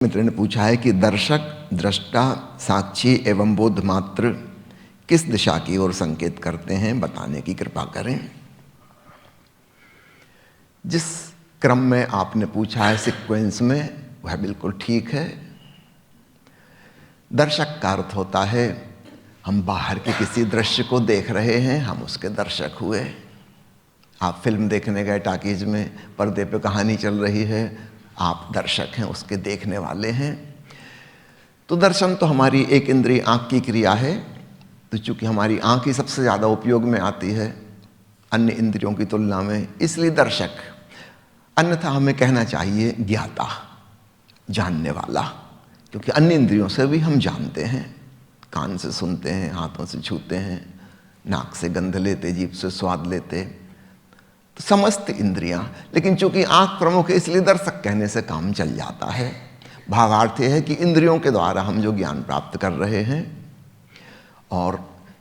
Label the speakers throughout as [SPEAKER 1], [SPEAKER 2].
[SPEAKER 1] मित्र ने पूछा है कि दर्शक, दृष्टा, साक्षी एवं बोध मात्र किस दिशा की ओर संकेत करते हैं, बताने की कृपा करें। जिस क्रम में आपने पूछा है, सीक्वेंस में, वह बिल्कुल ठीक है। दर्शक का अर्थ होता है हम बाहर के किसी दृश्य को देख रहे हैं, हम उसके दर्शक हुए। आप फिल्म देखने गए टाकीज में, पर्दे पे कहानी चल रही है, आप दर्शक हैं, उसके देखने वाले हैं। तो दर्शन तो हमारी एक इंद्रिय आँख की क्रिया है। तो चूंकि हमारी आँख ही सबसे ज़्यादा उपयोग में आती है अन्य इंद्रियों की तुलना में, इसलिए दर्शक। अन्यथा हमें कहना चाहिए ज्ञाता, जानने वाला, क्योंकि अन्य इंद्रियों से भी हम जानते हैं। कान से सुनते हैं, हाथों से छूते हैं, नाक से गंध लेते, जीभ से स्वाद लेते, तो समस्त इंद्रियां। लेकिन चूंकि आंख प्रमुख है, इसलिए दर्शक कहने से काम चल जाता है। भावार्थ यह है कि इंद्रियों के द्वारा हम जो ज्ञान प्राप्त कर रहे हैं, और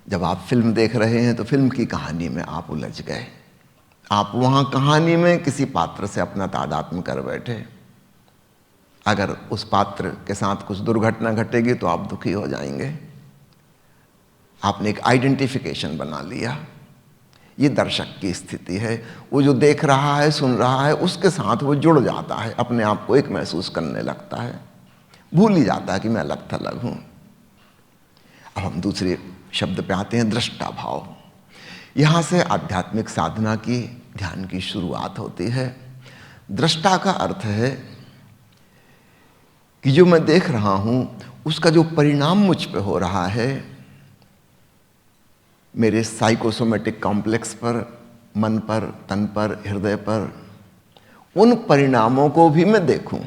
[SPEAKER 1] जब आप फिल्म देख रहे हैं तो फिल्म की कहानी में आप उलझ गए। आप वहां कहानी में किसी पात्र से अपना तादात्म्य कर बैठे। अगर उस पात्र के साथ कुछ दुर्घटना घटेगी तो आप दुखी हो जाएंगे। आपने एक आइडेंटिफिकेशन बना लिया। ये दर्शक की स्थिति है। वो जो देख रहा है, सुन रहा है, उसके साथ वो जुड़ जाता है, अपने आप को एक महसूस करने लगता है, भूल ही जाता है कि मैं अलग थलग हूं। अब हम दूसरे शब्द पे आते हैं, दृष्टा भाव। यहां से आध्यात्मिक साधना की, ध्यान की शुरुआत होती है। दृष्टा का अर्थ है कि जो मैं देख रहा हूं उसका जो परिणाम मुझ पे हो रहा है, मेरे साइकोसोमेटिक कॉम्प्लेक्स पर, मन पर, तन पर, हृदय पर, उन परिणामों को भी मैं देखूं।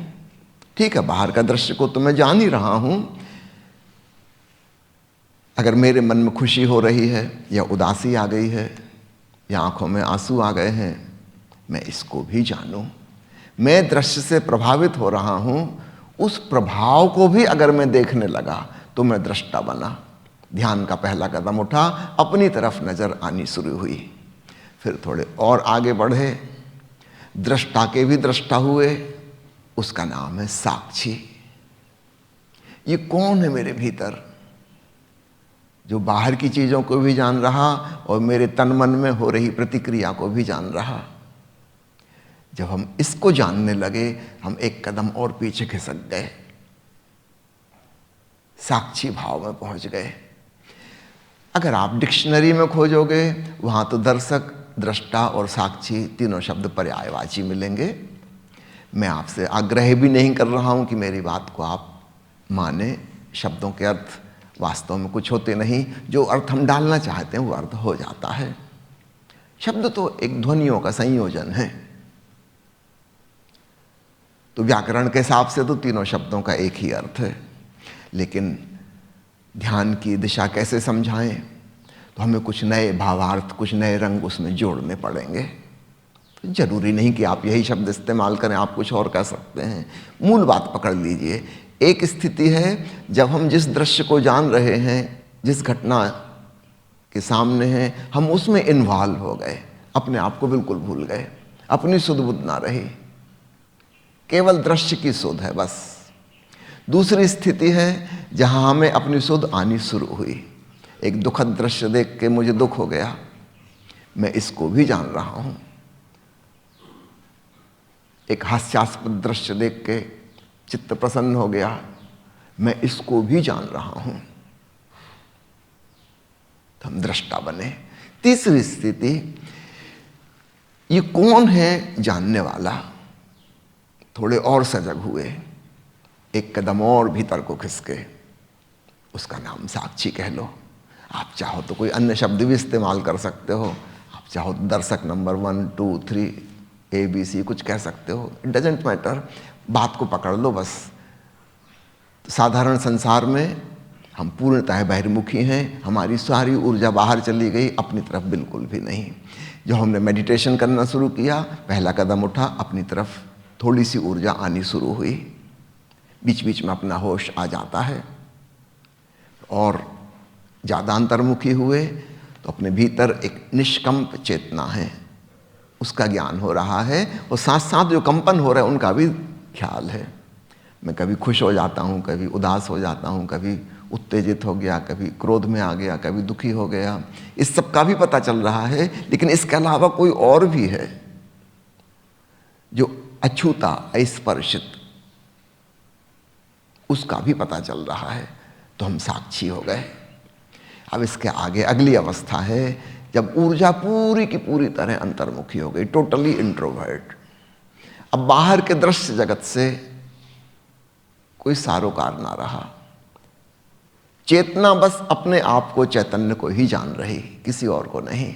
[SPEAKER 1] ठीक है, बाहर का दृश्य को तो मैं जान ही रहा हूं। अगर मेरे मन में खुशी हो रही है, या उदासी आ गई है, या आंखों में आंसू आ गए हैं, मैं इसको भी जानूं। मैं दृश्य से प्रभावित हो रहा हूं, उस प्रभाव को भी अगर मैं देखने लगा तो मैं दृष्टा बना। ध्यान का पहला कदम उठा, अपनी तरफ नजर आनी शुरू हुई। फिर थोड़े और आगे बढ़े, दृष्टा के भी दृष्टा हुए, उसका नाम है साक्षी। ये कौन है मेरे भीतर, जो बाहर की चीजों को भी जान रहा और मेरे तन मन में हो रही प्रतिक्रिया को भी जान रहा। जब हम इसको जानने लगे, हम एक कदम और पीछे खिसक गए, साक्षी भाव में पहुंच गए। अगर आप डिक्शनरी में खोजोगे, वहां तो दर्शक, दृष्टा और साक्षी तीनों शब्द पर्यायवाची मिलेंगे। मैं आपसे आग्रह भी नहीं कर रहा हूं कि मेरी बात को आप माने। शब्दों के अर्थ वास्तव में कुछ होते नहीं, जो अर्थ हम डालना चाहते हैं वो अर्थ हो जाता है। शब्द तो एक ध्वनियों का संयोजन है। तो व्याकरण के हिसाब से तो तीनों शब्दों का एक ही अर्थ है। लेकिन ध्यान की दिशा कैसे समझाएं, तो हमें कुछ नए भावार्थ, कुछ नए रंग उसमें जोड़ने पड़ेंगे। तो जरूरी नहीं कि आप यही शब्द इस्तेमाल करें, आप कुछ और कह सकते हैं। मूल बात पकड़ लीजिए। एक स्थिति है जब हम जिस दृश्य को जान रहे हैं, जिस घटना के सामने हैं, हम उसमें इन्वॉल्व हो गए, अपने आप को बिल्कुल भूल गए, अपनी सुध बुध ना रही, केवल दृश्य की सुध है बस। दूसरी स्थिति है जहां हमें अपनी सुध आनी शुरू हुई। एक दुखद दृश्य देख के मुझे दुख हो गया, मैं इसको भी जान रहा हूं। एक हास्यास्पद दृश्य देख के चित्त प्रसन्न हो गया, मैं इसको भी जान रहा हूं। तो हम दृष्टा बने। तीसरी स्थिति, ये कौन है जानने वाला। थोड़े और सजग हुए, एक कदम और भीतर को खिसके, उसका नाम साक्षी कह लो। आप चाहो तो कोई अन्य शब्द भी इस्तेमाल कर सकते हो। आप चाहो तो दर्शक नंबर 1, 2, 3 ABC कुछ कह सकते हो, इट डजेंट मैटर। बात को पकड़ लो बस। तो साधारण संसार में हम पूर्णतः बहिर्मुखी हैं, हमारी सारी ऊर्जा बाहर चली गई, अपनी तरफ बिल्कुल भी नहीं। जब हमने मेडिटेशन करना शुरू किया, पहला कदम उठा, अपनी तरफ थोड़ी सी ऊर्जा आनी शुरू हुई। बीच बीच में अपना होश आ जाता है। और ज़्यादा अंतर्मुखी हुए तो अपने भीतर एक निष्कंप चेतना है, उसका ज्ञान हो रहा है, और साथ साथ जो कंपन हो रहा है उनका भी ख्याल है। मैं कभी खुश हो जाता हूँ, कभी उदास हो जाता हूँ, कभी उत्तेजित हो गया, कभी क्रोध में आ गया, कभी दुखी हो गया। इस सब का भी पता चल रहा है, लेकिन इसके अलावा कोई और भी है जो अछूता, अस्पर्शित, उसका भी पता चल रहा है, तो हम साक्षी हो गए। अब इसके आगे अगली अवस्था है जब ऊर्जा पूरी की पूरी तरह अंतर्मुखी हो गई, टोटली इंट्रोवर्ट। अब बाहर के दृश्य जगत से कोई सारोकार ना रहा, चेतना बस अपने आप को, चैतन्य को ही जान रही, किसी और को नहीं।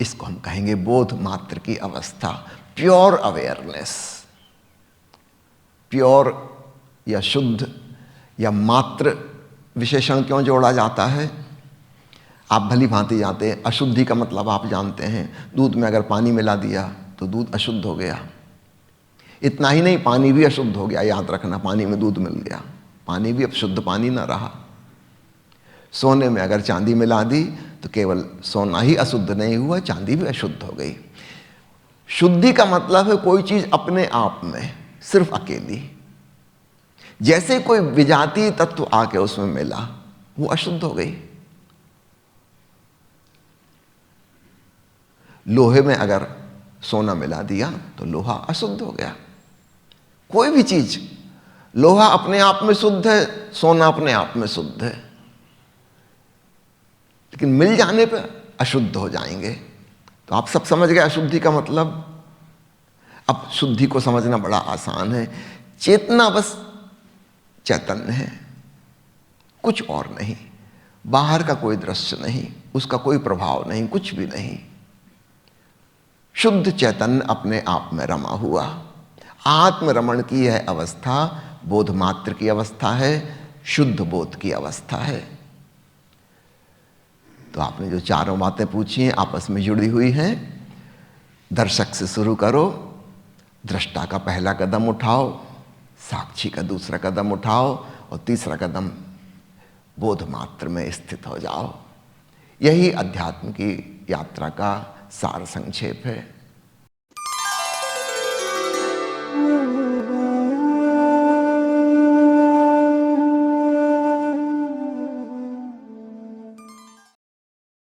[SPEAKER 1] इसको हम कहेंगे बोध मात्र की अवस्था, प्योर अवेयरनेस। प्योर या शुद्ध या मात्र विशेषण क्यों जोड़ा जाता है? आप भली भांति जानते हैं, अशुद्धि का मतलब आप जानते हैं। दूध में अगर पानी मिला दिया तो दूध अशुद्ध हो गया। इतना ही नहीं, पानी भी अशुद्ध हो गया, याद रखना। पानी में दूध मिल गया, पानी भी अब शुद्ध पानी ना रहा। सोने में अगर चांदी मिला दी तो केवल सोना ही अशुद्ध नहीं हुआ, चांदी भी अशुद्ध हो गई। शुद्धि का मतलब है कोई चीज अपने आप में सिर्फ अकेली। जैसे कोई विजातीय तत्व आके उसमें मिला, वो अशुद्ध हो गई। लोहे में अगर सोना मिला दिया तो लोहा अशुद्ध हो गया। कोई भी चीज, लोहा अपने आप में शुद्ध है, सोना अपने आप में शुद्ध है, लेकिन मिल जाने पर अशुद्ध हो जाएंगे। तो आप सब समझ गए अशुद्धि का मतलब। अब शुद्धि को समझना बड़ा आसान है। चेतना बस चैतन्य है, कुछ और नहीं। बाहर का कोई दृश्य नहीं, उसका कोई प्रभाव नहीं, कुछ भी नहीं। शुद्ध चैतन्य अपने आप में रमा हुआ। आत्मरमण की यह अवस्था बोध मात्र की अवस्था है, शुद्ध बोध की अवस्था है। तो आपने जो चारों बातें पूछी हैं आपस में जुड़ी हुई हैं। दर्शक से शुरू करो, दृष्टा का पहला कदम उठाओ, साक्षी का दूसरा कदम उठाओ, और तीसरा कदम बोध मात्र में स्थित हो जाओ। यही अध्यात्म की यात्रा का सार संक्षेप है।